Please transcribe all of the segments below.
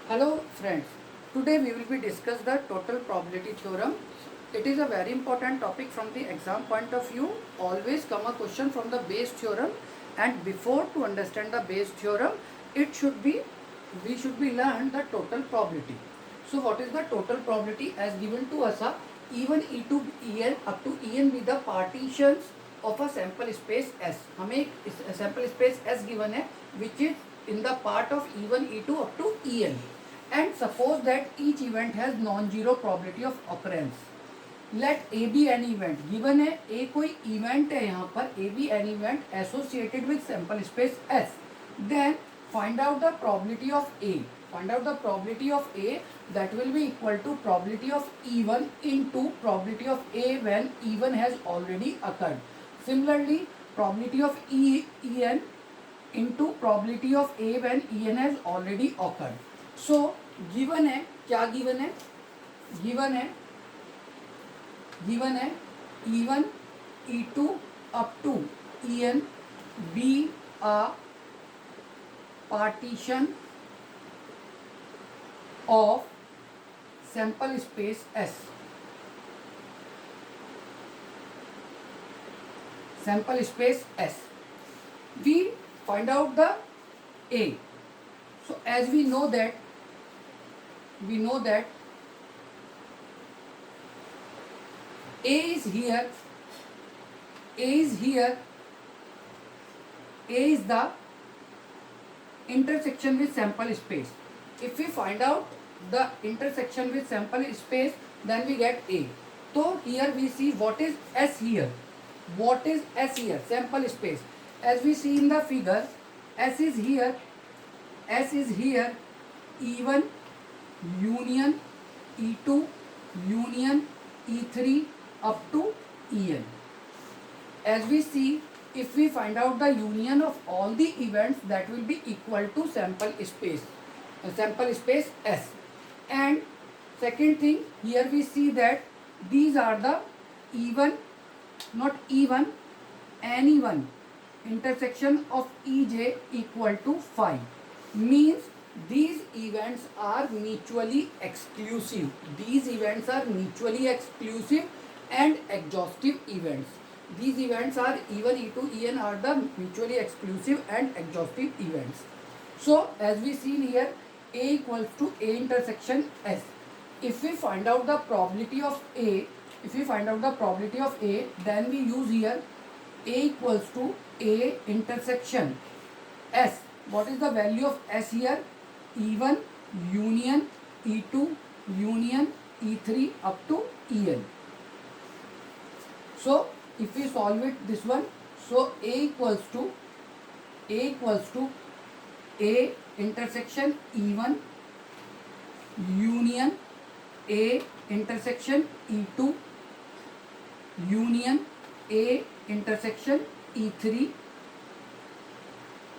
Hello friends, today we will be discuss the total probability theorem. It is a very important topic from the exam point of view. Always come a question from the Bayes theorem, and before to understand the Bayes theorem, we should be learn the total probability. So what is the total probability as given to us? E1, E2, En up to En be the partitions of a sample space S. हमें एक sample space S given है which is in the part of E1, E2 up to En. And suppose that each event has non-zero probability of occurrence. Let A be an event. Given है A कोई event है यहाँ पर, A be an event associated with sample space S. Then find out the probability of A. Find out the probability of A, that will be equal to probability of E1 into probability of A when E1 has already occurred. Similarly, probability of En into probability of A when En has already occurred. So given है, क्या given है? Given है E1, E2 up to En be a partition of sample space S. Sample space S. We find out the A. So as we know that A is here, A is the intersection with sample space. If we find out the intersection with sample space, then we get A. So here we see what is S here. What is S here? Sample space. As we see in the figure, S is here, E1 union E2 union E3 up to En. As we see, if we find out the union of all the events, that will be equal to sample space S. And second thing, here we see that these are the even, not even, any1 intersection of Ej equal to 5. Means these events are mutually exclusive. These events are mutually exclusive and exhaustive events. These events are E1, E2, En are the mutually exclusive and exhaustive events. So as we see here, A equals to A intersection S. If we find out the probability of A, then we use here A equals to A intersection S. What is the value of S here? E1 union E2 union E3 up to En. So if we solve it this one, so A equals to A intersection E1 union A intersection E2 union A intersection E3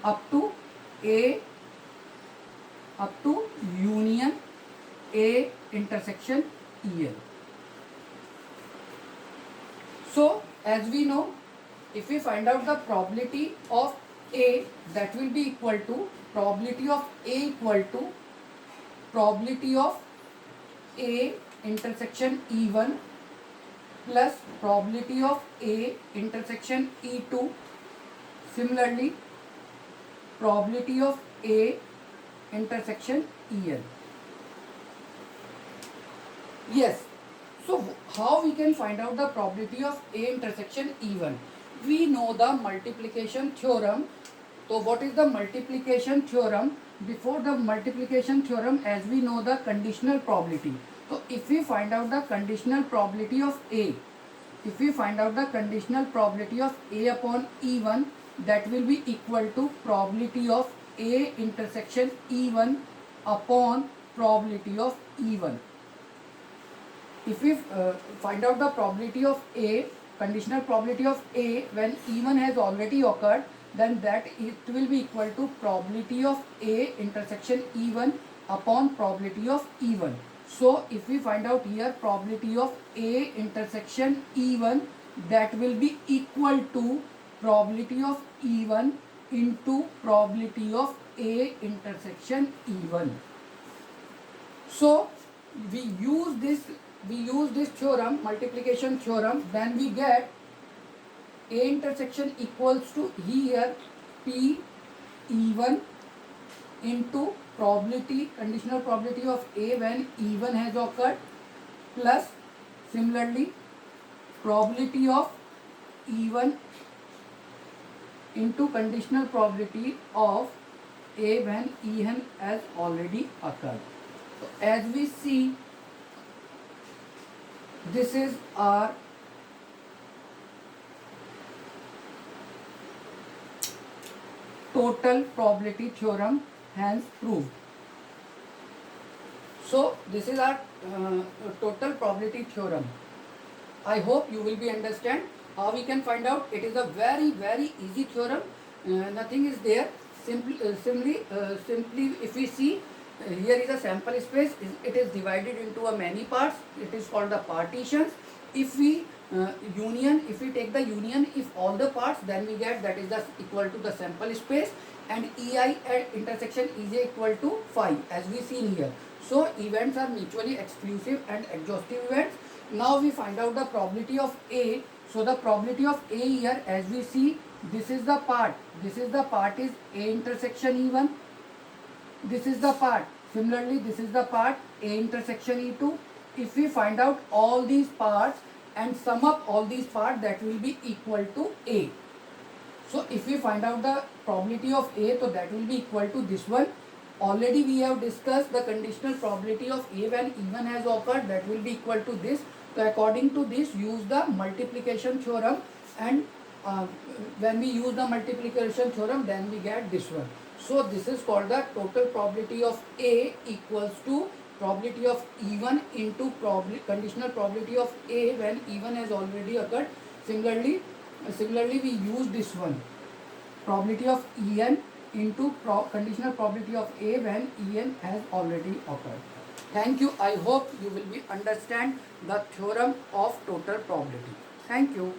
up to union A intersection En. So as we know, if we find out the probability of A, that will be equal to probability of A equal to probability of A intersection E1 plus probability of A intersection E2. Similarly, probability of A intersection En. Yes. So how we can find out the probability of A intersection E1? We know the multiplication theorem. So what is the multiplication theorem? Before the multiplication theorem, as we know the conditional probability. So if we find out the conditional probability of A, upon E1, that will be equal to probability of A intersection E1 upon probability of E1. If we find out the probability of A, conditional probability of A when E1 has already occurred, then that it will be equal to probability of A intersection E1 upon probability of E1. So if we find out here probability of A intersection E1, that will be equal to probability of E1 into probability of A intersection E1. So we use this theorem, multiplication theorem, then we get A intersection equals to here P even into probability, conditional probability of A when even has occurred, plus similarly probability of even into conditional probability of A when even has already occurred. So as we see, this is our total probability theorem, hence proved. So this is our total probability theorem. I hope you will be understand how we can find out. It is a very easy theorem. Nothing is there. Simply if we see, here is a sample space. It is divided into a many parts. It is called the partitions. If we if we take the union, if all the parts, then we get that is the equal to the sample space, and EI at intersection EJ equal to phi, as we seen here. So events are mutually exclusive and exhaustive events. Now we find out the probability of A. So the probability of A here, as we see, this is the part. This is the part is A intersection E1. This is the part. Similarly, this is the part A intersection E2. If we find out all these parts and sum up all these parts, that will be equal to A. So if we find out the probability of A, so that will be equal to this one. Already we have discussed the conditional probability of A when even has occurred, that will be equal to this. So according to this, use the multiplication theorem, and when we use the multiplication theorem, then we get this one. So this is called the total probability of A equals to probability of even into conditional probability of A when even has already occurred. Similarly we use this one, probability of En into conditional probability of A when En has already occurred. Thank you. I hope you will be understand the theorem of total probability. Thank you.